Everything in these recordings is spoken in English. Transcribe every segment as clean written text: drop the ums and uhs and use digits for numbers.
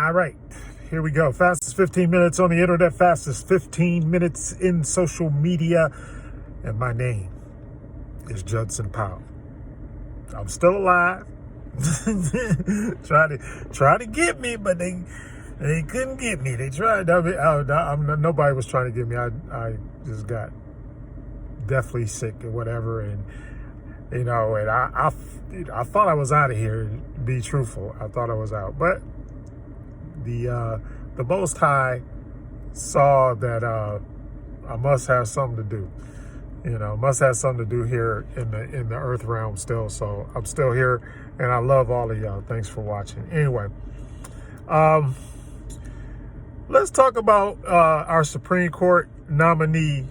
All right, here we go. Fastest 15 minutes on the internet, fastest 15 minutes in social media. And my name is Judson Powell. I'm still alive. try to get me, but they couldn't get me. They tried. Nobody was trying to get me. I just got deathly sick or whatever, and and I thought I was out of here. To be truthful, I thought I was out, but the Most High saw that I must have something to do. Must have something to do here in the earth realm still. So I'm still here, and I love all of y'all. Thanks for watching. Anyway, let's talk about our Supreme Court nominee,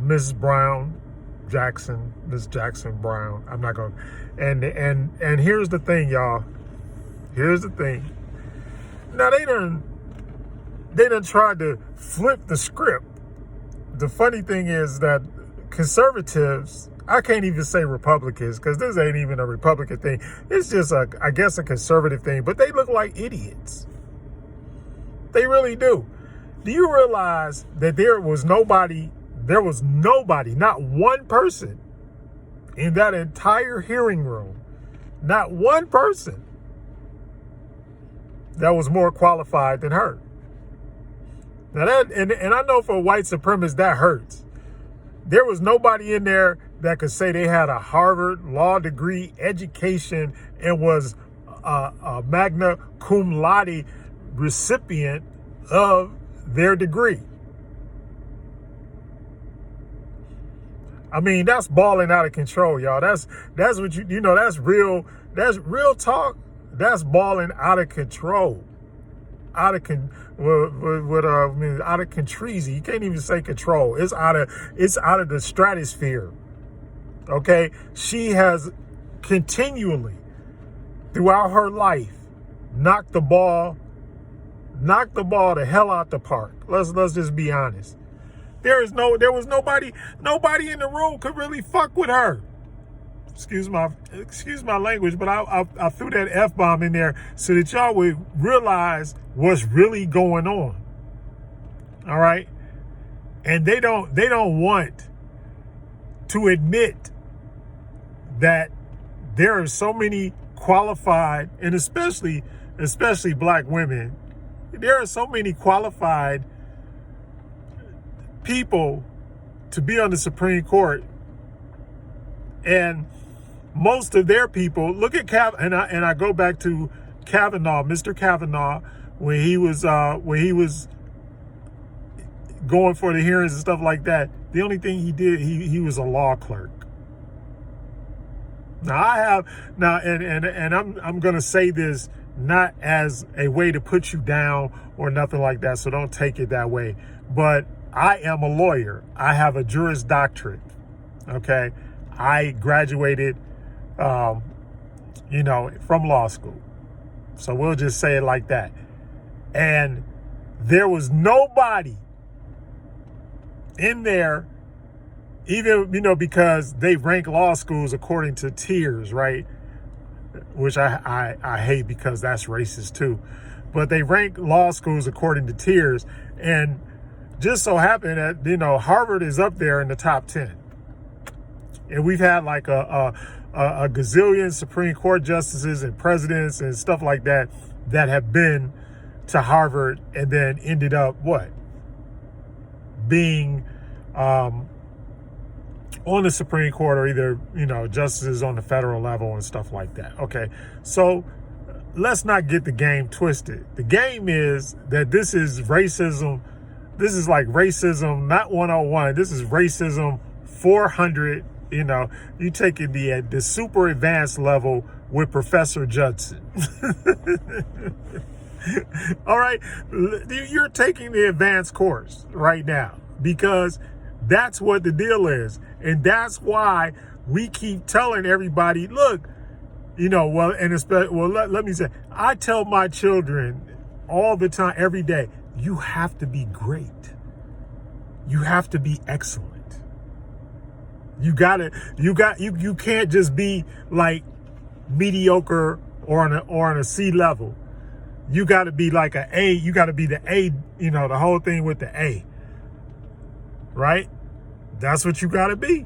Ms. Jackson Brown. I'm not going to, and here's the thing, y'all. Here's the thing. Now they done tried to flip the script. The funny thing is that conservatives, I can't even say Republicans, because this ain't even a Republican thing. It's just I guess a conservative thing, but they look like idiots. They really do. Do you realize that there was nobody, not one person in that entire hearing room, not one person that was more qualified than her? Now that, and I know for white supremacists that hurts. There was nobody in there that could say they had a Harvard law degree education and was a magna cum laude recipient of their degree. I mean, that's balling out of control, y'all. That's what that's real talk. That's balling out of control. Out of contreasy. You can't even say control. It's out of the stratosphere. Okay? She has continually throughout her life knocked the ball the hell out the park. Let's just be honest. There was nobody in the room could really fuck with her. Excuse my language, but I threw that F-bomb in there so that y'all would realize what's really going on. All right? And they don't want to admit that there are so many qualified, and especially black women, there are so many qualified people to be on the Supreme Court, and most of their people, look at I go back to Kavanaugh, Mr. Kavanaugh, when he was going for the hearings and stuff like that. The only thing he did, he was a law clerk. Now I'm gonna say this not as a way to put you down or nothing like that, so don't take it that way. But I am a lawyer. I have a Juris Doctorate. Okay, I graduated from law school. So we'll just say it like that. And there was nobody in there, even, because they rank law schools according to tiers, right? Which I hate, because that's racist too. But they rank law schools according to tiers. And just so happened that, Harvard is up there in the top 10. And we've had like a gazillion Supreme Court justices and presidents and stuff like that have been to Harvard and then ended up being on the Supreme Court, or either, justices on the federal level and stuff like that. Okay, so let's not get the game twisted. The game is that this is racism. This is like racism, not 101. This is racism 400. You taking the super advanced level with Professor Judson. All right, you're taking the advanced course right now, because that's what the deal is. And that's why we keep telling everybody, look, let me say, I tell my children all the time, every day, you have to be great. You have to be excellent. You can't just be like mediocre or on a C level. You got to be like an A. You got to be the A, the whole thing with the A, right? That's what you got to be,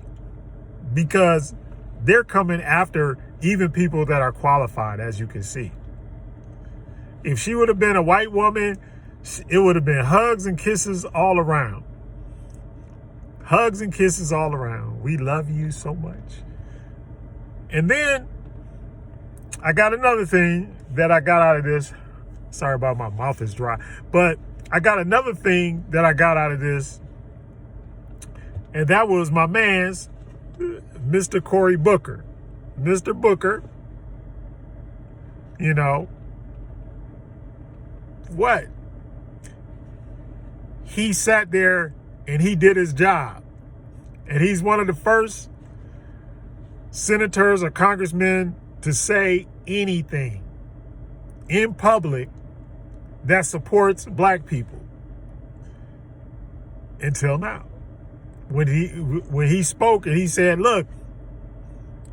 because they're coming after even people that are qualified, as you can see. If she would have been a white woman, it would have been hugs and kisses all around. Hugs and kisses all around. We love you so much. And then I got another thing that I got out of this. Sorry about my mouth is dry. But I got another thing that I got out of this. And that was my man's Mr. Cory Booker. Mr. Booker, what? He sat there and he did his job. And he's one of the first senators or congressmen to say anything in public that supports black people until now. When he spoke and he said, look,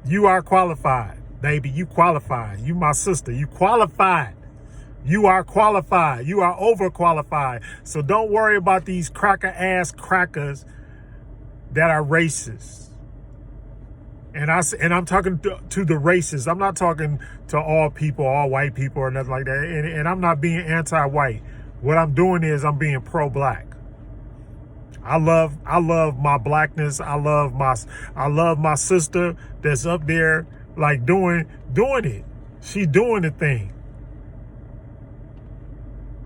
you are qualified, baby. You qualified. You my sister. You qualified. You are qualified. You are overqualified. So don't worry about these cracker-ass crackers that are racist. And I'm talking to the racists. I'm not talking to all people, all white people or nothing like that. And I'm not being anti-white. What I'm doing is I'm being pro-black. I love my blackness. I love my sister that's up there like doing it. She's doing the thing.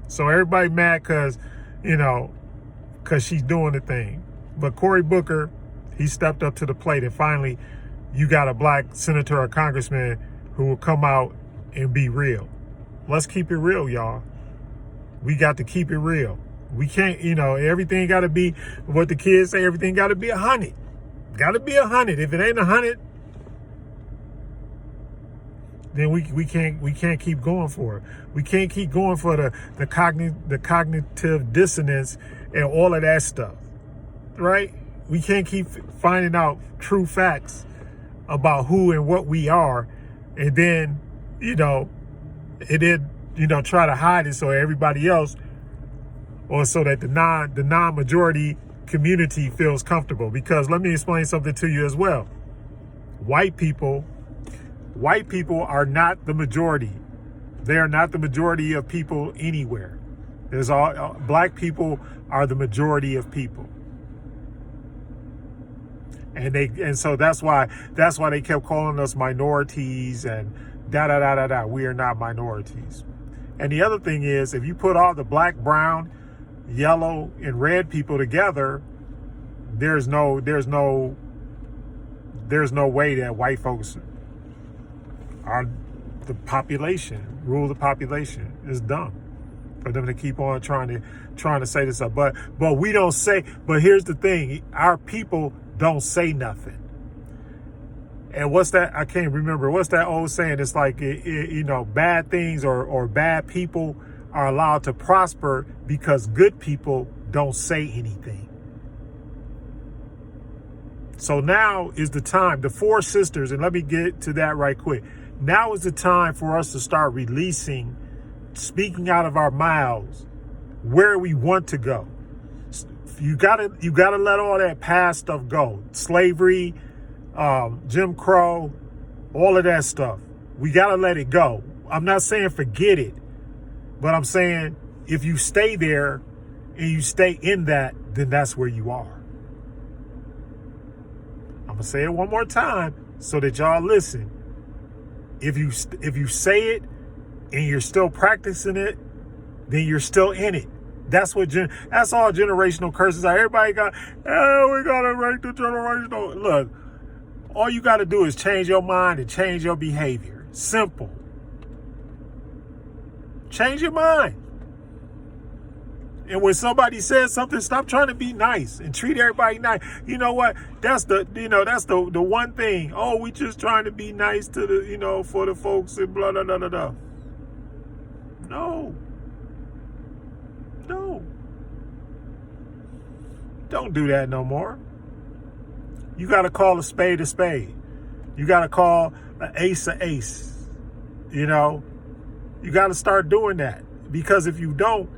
So everybody mad because she's doing the thing. But Cory Booker, he stepped up to the plate, and finally you got a black senator or congressman who will come out and be real. Let's keep it real, y'all. We got to keep it real. We can't, everything got to be what the kids say. Everything got to be 100. Got to be 100. If it ain't 100, then we can't keep going for it. We can't keep going for the cognitive dissonance and all of that stuff, right? We can't keep finding out true facts about who and what we are, and then try to hide it so everybody else, or so that the non-majority community feels comfortable. Because let me explain something to you as well. White people are not the majority. They are not the majority of people anywhere. Black people are the majority of people. And so that's why they kept calling us minorities and da. We are not minorities. And the other thing is, if you put all the black, brown, yellow, and red people together, there's no way that white folks are the population, rule the population. It's dumb for them to keep on trying to say this stuff. But we don't say. But here's the thing: our people don't say nothing. And what's that? I can't remember. What's that old saying? It's like, bad things or bad people are allowed to prosper because good people don't say anything. So now is the time. The four sisters, and let me get to that right quick. Now is the time for us to start releasing, speaking out of our mouths, where we want to go. You gotta let all that past stuff go. Slavery, Jim Crow, all of that stuff. We gotta let it go. I'm not saying forget it, but I'm saying if you stay there and you stay in that, then that's where you are. I'm gonna say it one more time so that y'all listen. If you say it and you're still practicing it, then you're still in it. That's all generational curses are. Everybody we gotta break the generational. Look, all you gotta do is change your mind and change your behavior. Simple. Change your mind. And when somebody says something, stop trying to be nice and treat everybody nice. You know what? That's the one thing. Oh, we just trying to be nice to the, for the folks and blah, blah, blah, blah, blah. No. Don't do that no more. You got to call a spade a spade. You got to call an ace a ace. You know, you got to start doing that, because if you don't,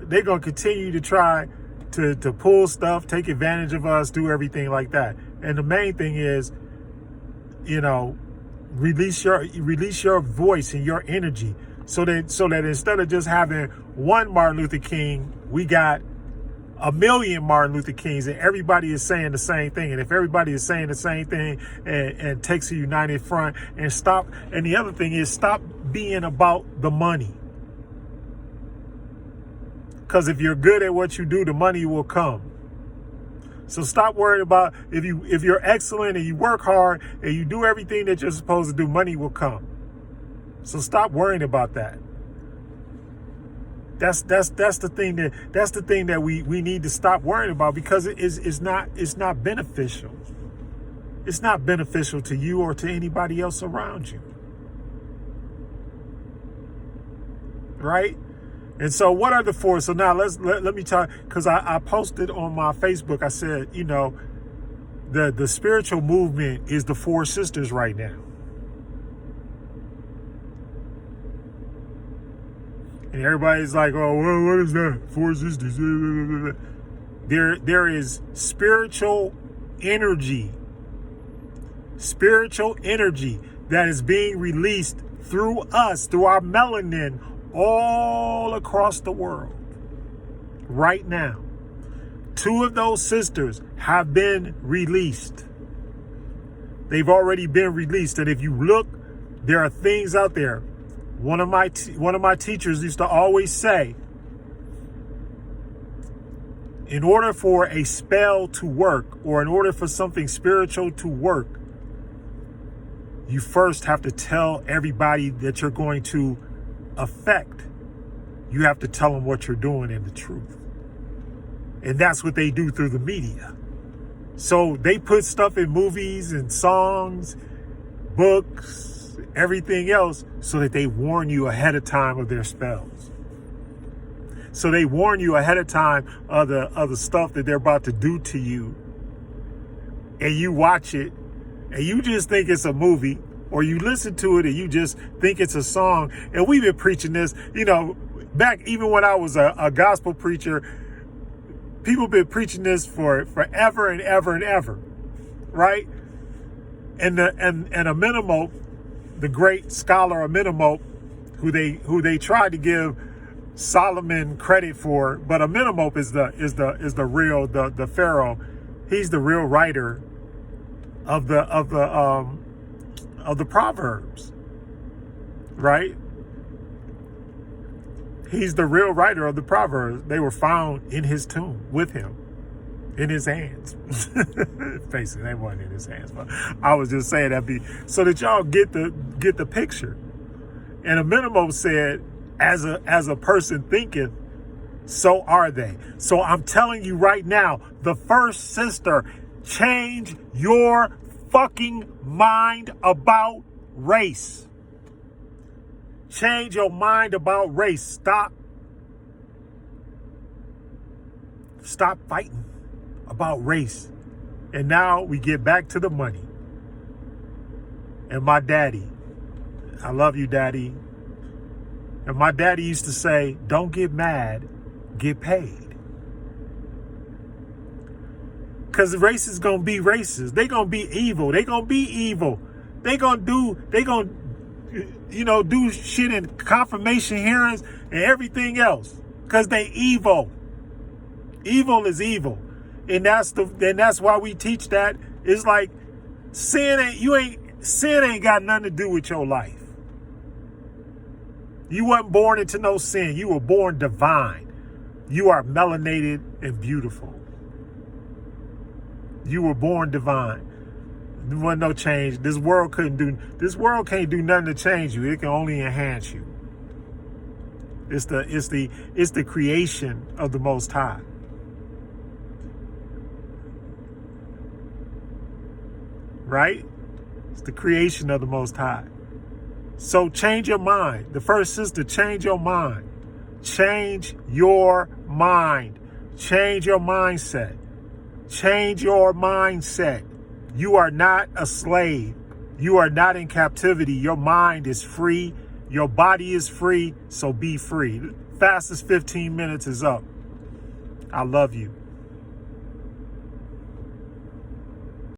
they're going to continue to try to pull stuff, take advantage of us, do everything like that. And the main thing is, you know, release your voice and your energy, so that instead of just having one Martin Luther King, we got a million Martin Luther Kings, and everybody is saying the same thing. And if everybody is saying the same thing and takes a united front, and stop. And the other thing is, stop being about the money. Because if you're good at what you do, the money will come. So stop worrying about, if you're excellent and you work hard and you do everything that you're supposed to do, money will come. So stop worrying about that. That's the thing that we need to stop worrying about, because it's not beneficial. It's not beneficial to you or to anybody else around you. Right? And so what are the four? So now let me talk, because I posted on my Facebook, I said, you know, the spiritual movement is the Four Sisters right now. And everybody's like, oh, well, what is that? Four Sisters. There is spiritual energy that is being released through us, through our melanin, all across the world right now. 2 of those sisters have been released. They've already been released. And if you look, there are things out there. One of my teachers used to always say, in order for a spell to work, or in order for something spiritual to work, you first have to tell everybody that you're going to affect. You have to tell them what you're doing and the truth. And that's what they do through the media. So they put stuff in movies and songs, books, everything else, so that they warn you ahead of time of their spells. So they warn you ahead of time of the stuff that they're about to do to you. And you watch it and you just think it's a movie, or you listen to it and you just think it's a song. And we've been preaching this, you know, back even when I was a gospel preacher. People have been preaching this for forever and ever and ever, right? And Amenemhotep, the great scholar Amenemhotep, who they tried to give Solomon credit for, but Amenemhotep is the real the pharaoh. He's the real writer of the Proverbs, right? He's the real writer of the Proverbs. They were found in his tomb with him, in his hands. Basically, they weren't in his hands, but I was just saying that so that y'all get the picture. And Amenemhotep said, as a person thinketh, so are they. So I'm telling you right now, the first sister, change your fucking mind about race. Change your mind about race. Stop fighting about race. And now we get back to the money. And my daddy, I love you, Daddy. And my daddy used to say, don't get mad, get paid. Because race is going to be racist. They're going to be evil. They're going to be evil. They're going to do shit in confirmation hearings and everything else. Because they evil. Evil is evil. And that's why we teach that. It's like sin ain't got nothing to do with your life. You weren't born into no sin. You were born divine. You are melanated and beautiful. You were born divine. There wasn't no change. This world can't do nothing to change you. It can only enhance you. It's the creation of the Most High. Right? It's the creation of the Most High. So change your mind. The first sister, change your mind. Change your mind. Change your mindset. Change your mindset. You are not a slave. You are not in captivity. Your mind is free Your body is free, so be free. Fastest 15 minutes is up. I love you.